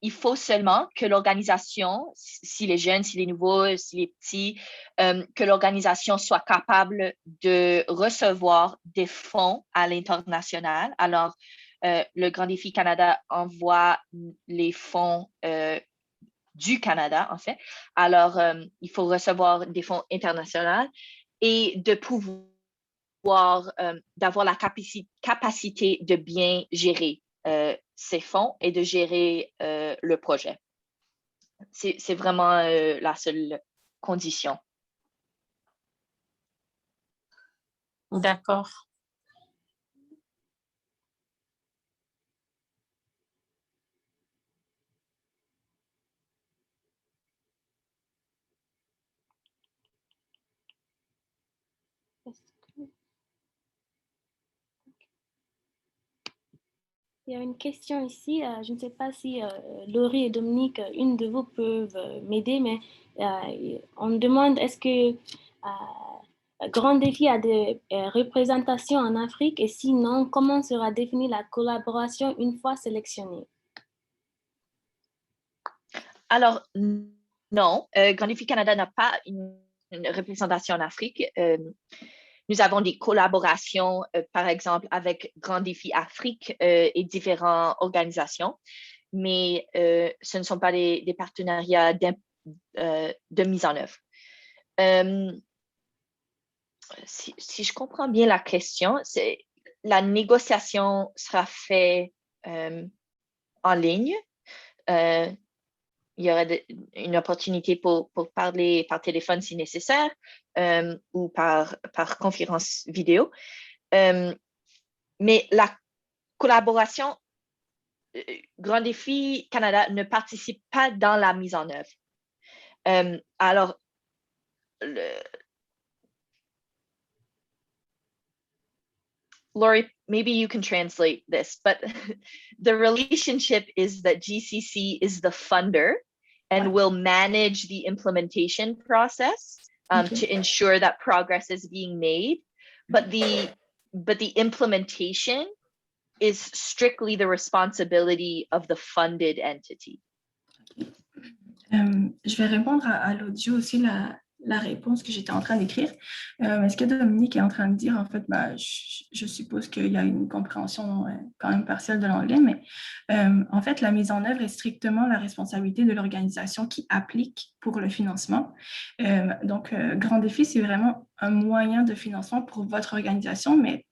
il faut seulement que l'organisation, s'il est jeune, s'il est nouveau, s'il est petit, que l'organisation soit capable de recevoir des fonds à l'international. Alors, le Grand Défi Canada envoie les fonds du Canada, en fait. Alors, il faut recevoir des fonds internationaux et de pouvoir, d'avoir la capacité de bien gérer ces fonds et de gérer le projet. C'est vraiment la seule condition. D'accord. Il y a une question ici, je ne sais pas si Laurie et Dominique, une de vous peuvent m'aider, mais on demande est-ce que Grand Défi a des représentations en Afrique et sinon, comment sera définie la collaboration une fois sélectionnée? Alors, non, Grand Défi Canada n'a pas une représentation en Afrique. Nous avons des collaborations, par exemple, avec Grand Défi Afrique et différentes organisations, mais ce ne sont pas des partenariats de mise en œuvre. Si je comprends bien la question, la négociation sera faite en ligne. il y aura une opportunité pour parler par téléphone si nécessaire ou par conférence vidéo. Mais la collaboration, Grand Défi Canada ne participe pas dans la mise en œuvre. Alors, Lori, maybe you can translate this, but the relationship is that GCC is the funder and will manage the implementation process to ensure that progress is being made. But the implementation is strictly the responsibility of the funded entity. Je vais répondre à l'audio aussi, la réponse que j'étais en train d'écrire. Ce que Dominique est en train de dire, en fait, je suppose qu'il y a une compréhension quand même partielle de l'anglais, mais en fait, la mise en œuvre est strictement la responsabilité de l'organisation qui applique pour le financement. Donc, Grand Défi, c'est vraiment un moyen de financement pour votre organisation, mais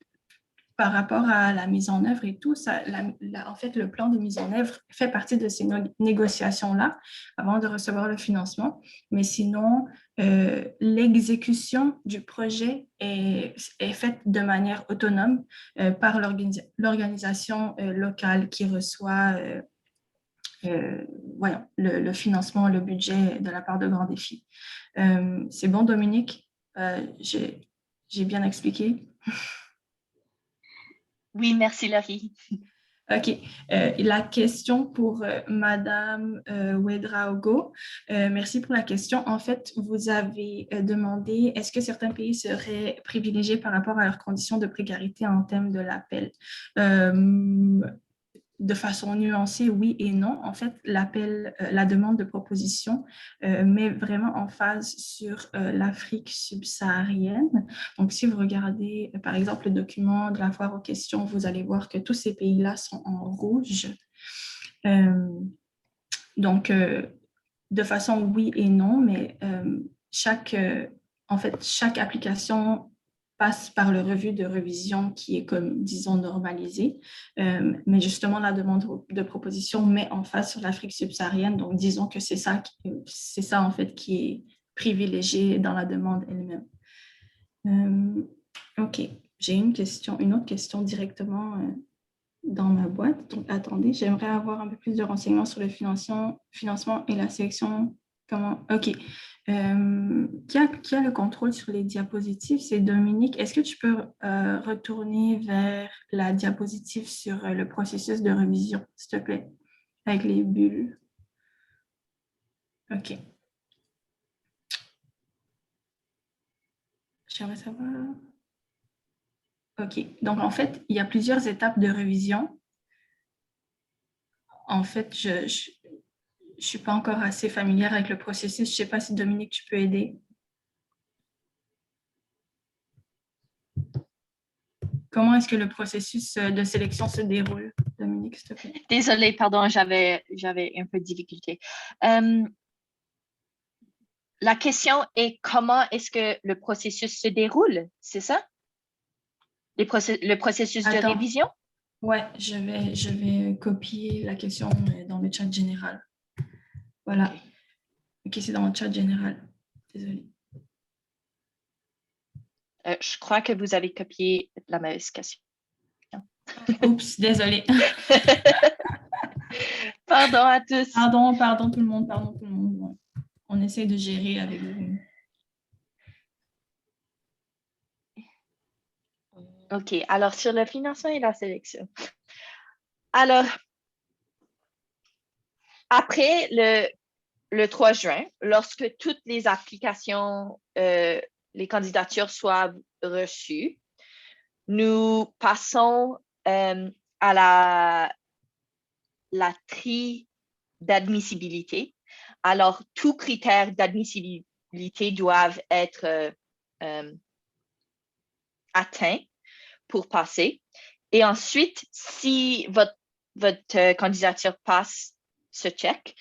par rapport à la mise en œuvre et tout, en fait, le plan de mise en œuvre fait partie de ces négociations-là avant de recevoir le financement. Mais sinon, l'exécution du projet est faite de manière autonome par l'organisation locale qui reçoit le financement, le budget de la part de Grand Défi. C'est bon, Dominique? J'ai bien expliqué? Oui, merci, Laurie. OK. La question pour Madame Ouedraogo. Merci pour la question. En fait, vous avez demandé est-ce que certains pays seraient privilégiés par rapport à leurs conditions de précarité en termes de l'appel? De façon nuancée, oui et non. En fait, l'appel, la demande de proposition met vraiment en phase sur l'Afrique subsaharienne. Donc, si vous regardez, par exemple, le document de la foire aux questions, vous allez voir que tous ces pays-là sont en rouge. Donc, de façon oui et non, mais chaque application passe par le revue de révision qui est comme, disons, normalisée. Mais justement, la demande de proposition met en face sur l'Afrique subsaharienne. Donc, disons que c'est ça, en fait, qui est privilégié dans la demande elle-même. OK. J'ai une autre question directement dans ma boîte. Donc, attendez, j'aimerais avoir un peu plus de renseignements sur le financement et la sélection. OK. Qui a le contrôle sur les diapositives? C'est Dominique. Est-ce que tu peux retourner vers la diapositive sur le processus de révision, s'il te plaît, avec les bulles? OK. J'aimerais savoir. OK. Donc, en fait, il y a plusieurs étapes de révision. En fait, je ne suis pas encore assez familière avec le processus. Je ne sais pas si, Dominique, tu peux aider. Comment est-ce que le processus de sélection se déroule, Dominique, s'il te plaît? Désolée, pardon, j'avais un peu de difficulté. La question est comment est-ce que le processus se déroule, c'est ça? Le processus de révision? Oui, je vais copier la question dans le chat général. Voilà. OK, c'est dans le chat général. Désolée. Je crois que vous avez copié la mauvaise question. Oups, désolée. Pardon à tous. Pardon tout le monde. Ouais. On essaie de gérer avec vous. OK, alors sur le financement et la sélection. Alors, après le 3 juin, lorsque toutes les applications, les candidatures soient reçues, nous passons à la tri d'admissibilité. Alors, tous critères d'admissibilité doivent être atteints pour passer. Et ensuite, si votre candidature passe ce check,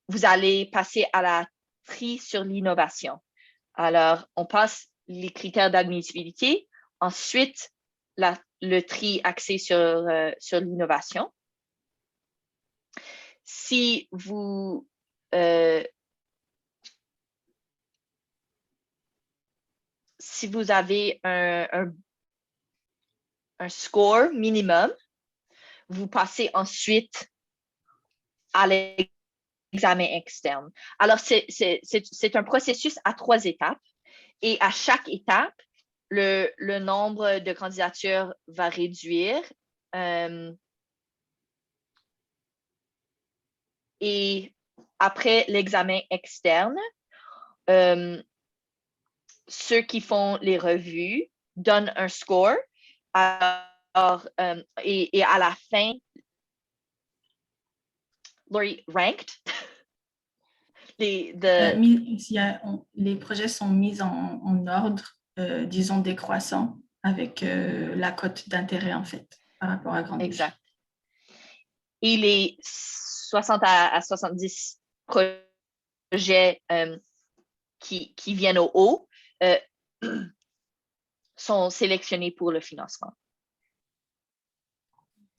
vous allez passer à la tri sur l'innovation. Alors, on passe les critères d'admissibilité, ensuite le tri axé sur l'innovation. si vous avez un score minimum, vous passez ensuite à l'examen externe. Alors, c'est un processus à 3 étapes et à chaque étape, le nombre de candidatures va réduire. Et après l'examen externe, ceux qui font les revues donnent un score. Alors, et à la fin, Laurie, ranked. Les projets sont mis en ordre, disons, décroissant avec la cote d'intérêt, en fait, par rapport à Grand Défi. Exact. Et les 60 à 70 projets qui viennent au haut sont sélectionnés pour le financement.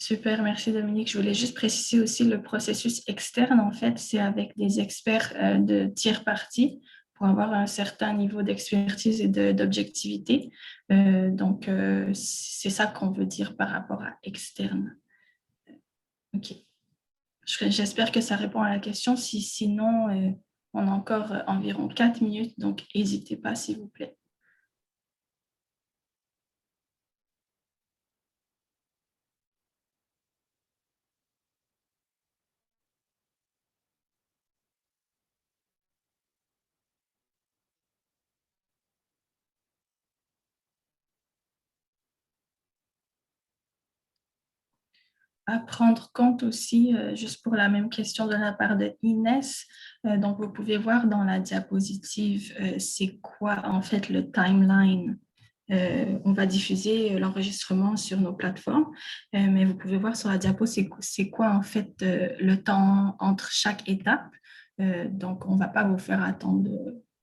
Super, merci Dominique. Je voulais juste préciser aussi le processus externe, en fait, c'est avec des experts de tiers parties pour avoir un certain niveau d'expertise et d'objectivité. Donc, c'est ça qu'on veut dire par rapport à externe. OK. J'espère que ça répond à la question. Sinon, on a encore environ 4 minutes, donc n'hésitez pas, s'il vous plaît. À prendre compte aussi, juste pour la même question de la part de Inès, donc vous pouvez voir dans la diapositive, c'est quoi en fait le timeline. On va diffuser l'enregistrement sur nos plateformes, mais vous pouvez voir sur la diapo, c'est quoi en fait le temps entre chaque étape. Donc, on ne va pas vous faire attendre,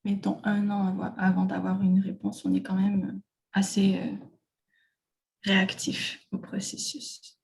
mettons, 1 an avant d'avoir une réponse. On est quand même assez réactif au processus.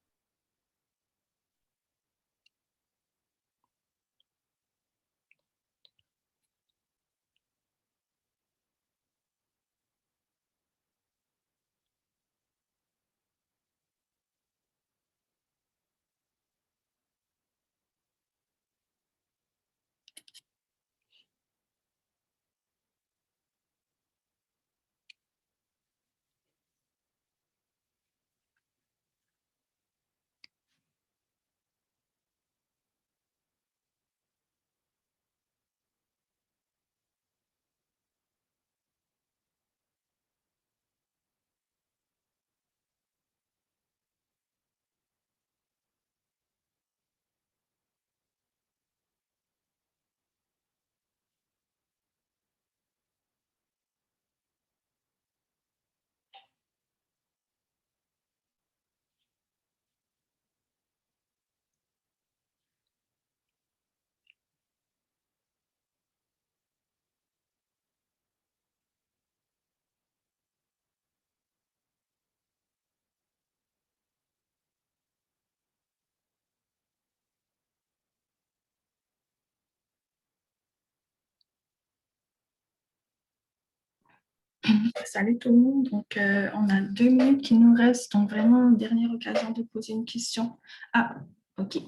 Salut tout le monde. Donc, on a 2 minutes qui nous restent. Donc, vraiment, dernière occasion de poser une question. Ah, OK.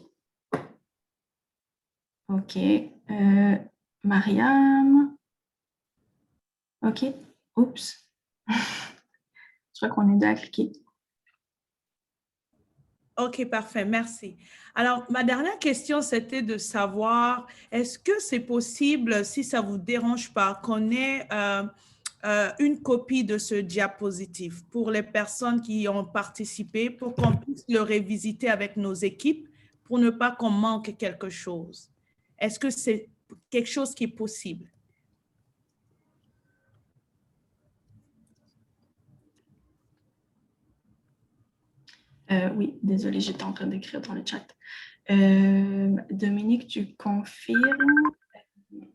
OK. Mariam. OK. Oups. Je crois qu'on est deux à cliquer. OK, parfait, merci. Alors, ma dernière question, c'était de savoir, est-ce que c'est possible, si ça ne vous dérange pas, qu'on ait une copie de ce diapositive pour les personnes qui ont participé, pour qu'on puisse le révisiter avec nos équipes, pour ne pas qu'on manque quelque chose? Est-ce que c'est quelque chose qui est possible? Oui, désolée, j'étais en train d'écrire dans le chat. Dominique, tu confirmes,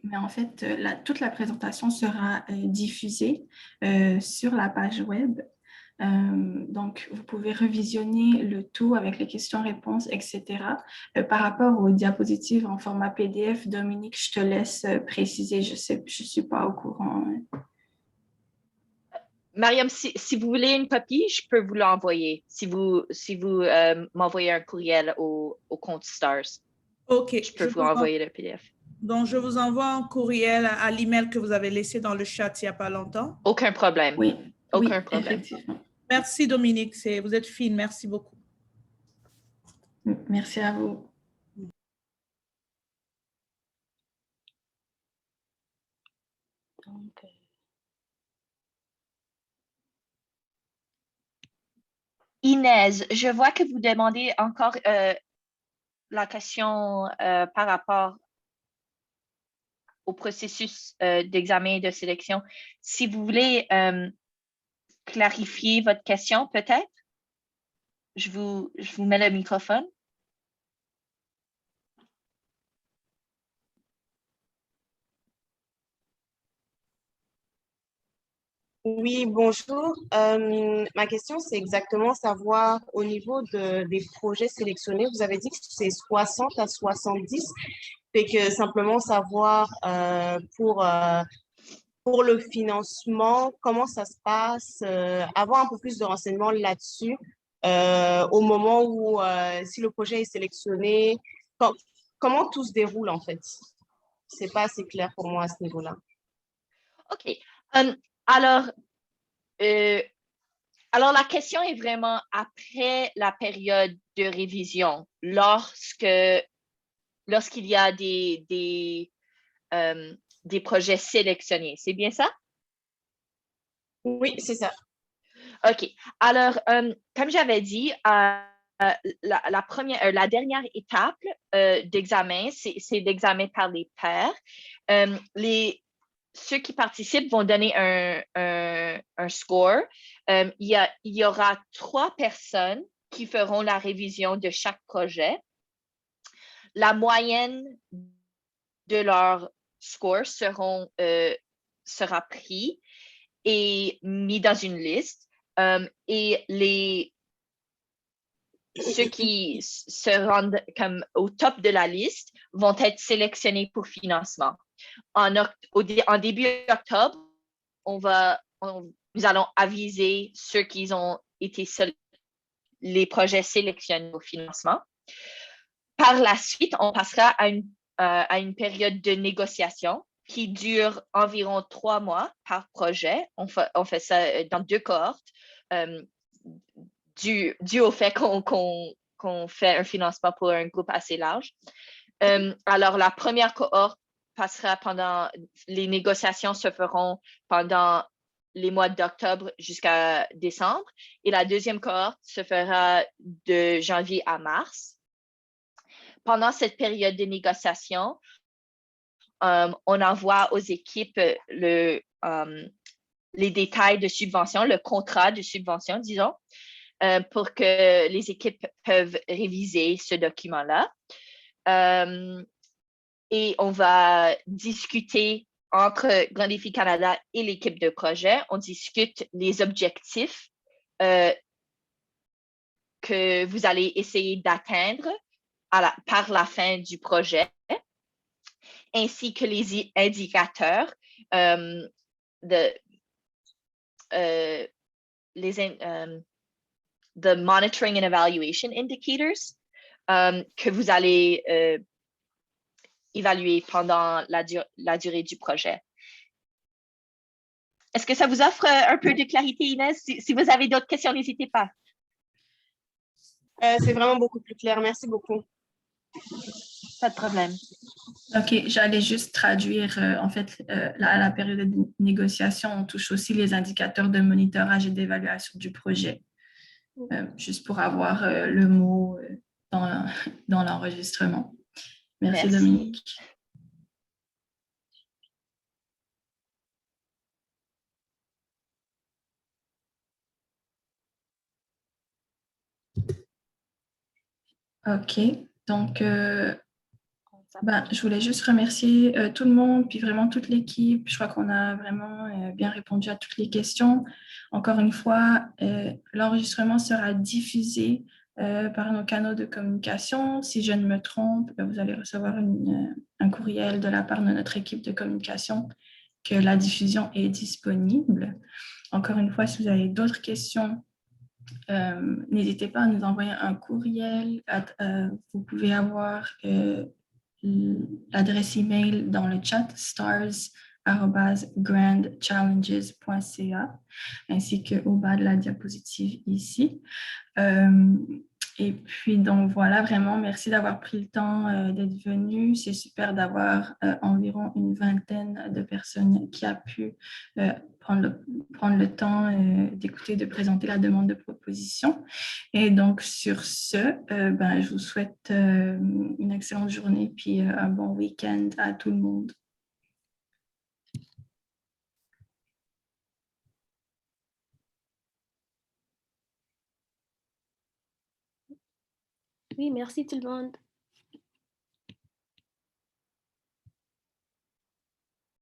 mais en fait, toute la présentation sera diffusée sur la page web. Donc, vous pouvez revisionner le tout avec les questions-réponses, etc. Par rapport aux diapositives en format PDF, Dominique, je te laisse préciser. Je suis pas au courant. Mariam, si vous voulez une copie, je peux vous l'envoyer. Si vous m'envoyez un courriel au compte STARS, OK. je peux vous envoyer le PDF. Donc, je vous envoie un courriel à l'email que vous avez laissé dans le chat il n'y a pas longtemps. Aucun problème. Oui, Aucun problème. effectivement. Merci, Dominique. Vous êtes fine. Merci beaucoup. Merci à vous. Donc, Inès, je vois que vous demandez encore la question par rapport au processus d'examen et de sélection. Si vous voulez clarifier votre question, peut-être, je vous mets le microphone. Oui, bonjour. Ma question, c'est exactement savoir au niveau des projets sélectionnés, vous avez dit que c'est 60 à 70, et que simplement savoir pour le financement, comment ça se passe, avoir un peu plus de renseignements là-dessus au moment où, si le projet est sélectionné, comment tout se déroule en fait? C'est pas assez clair pour moi à ce niveau-là. OK. Alors, la question est vraiment après la période de révision, lorsqu'il y a des projets sélectionnés. C'est bien ça? Oui, c'est ça. OK. Alors, comme j'avais dit, la dernière étape d'examen, c'est l'examen par les pairs. Ceux qui participent vont donner un score. Il y aura 3 personnes qui feront la révision de chaque projet. La moyenne de leur score sera pris et mis dans une liste. Et ceux qui se rendent comme au top de la liste vont être sélectionnés pour financement. En début octobre, nous allons aviser ceux qui ont été les projets sélectionnés au financement. Par la suite, on passera à une période de négociation qui dure environ 3 mois par projet. On fait ça dans 2 cohortes, dû au fait qu'on fait un financement pour un groupe assez large. Alors, la première cohorte les négociations se feront pendant les mois d'octobre jusqu'à décembre, et la deuxième cohorte se fera de janvier à mars. Pendant cette période de négociation, on envoie aux équipes les détails de subvention, le contrat de subvention, disons, pour que les équipes peuvent réviser ce document-là. Et on va discuter entre Grand Défi Canada et l'équipe de projet. On discute les objectifs que vous allez essayer d'atteindre par la fin du projet, ainsi que les indicateurs the monitoring and evaluation indicators que vous allez évaluer pendant la durée du projet. Est-ce que ça vous offre un peu de clarité, Inès? Si vous avez d'autres questions, n'hésitez pas. C'est vraiment beaucoup plus clair. Merci beaucoup. Pas de problème. OK, j'allais juste traduire, en fait, à la période de négociation, on touche aussi les indicateurs de monitorage et d'évaluation du projet, juste pour avoir le mot dans l'enregistrement. Merci, Dominique. OK, donc Je voulais juste remercier tout le monde, puis vraiment toute l'équipe. Je crois qu'on a vraiment bien répondu à toutes les questions. Encore une fois, l'enregistrement sera diffusé par nos canaux de communication. Si je ne me trompe, vous allez recevoir un courriel de la part de notre équipe de communication que la diffusion est disponible. Encore une fois, si vous avez d'autres questions, n'hésitez pas à nous envoyer un courriel. Vous pouvez avoir l'adresse email dans le chat stars@grandchallenges.ca ainsi qu'au bas de la diapositive ici. Et puis, donc voilà, vraiment, merci d'avoir pris le temps d'être venu. C'est super d'avoir environ une vingtaine de personnes qui a pu prendre le temps d'écouter, de présenter la demande de proposition. Et donc, sur ce, je vous souhaite une excellente journée puis un bon week-end à tout le monde. Oui, merci tout le monde.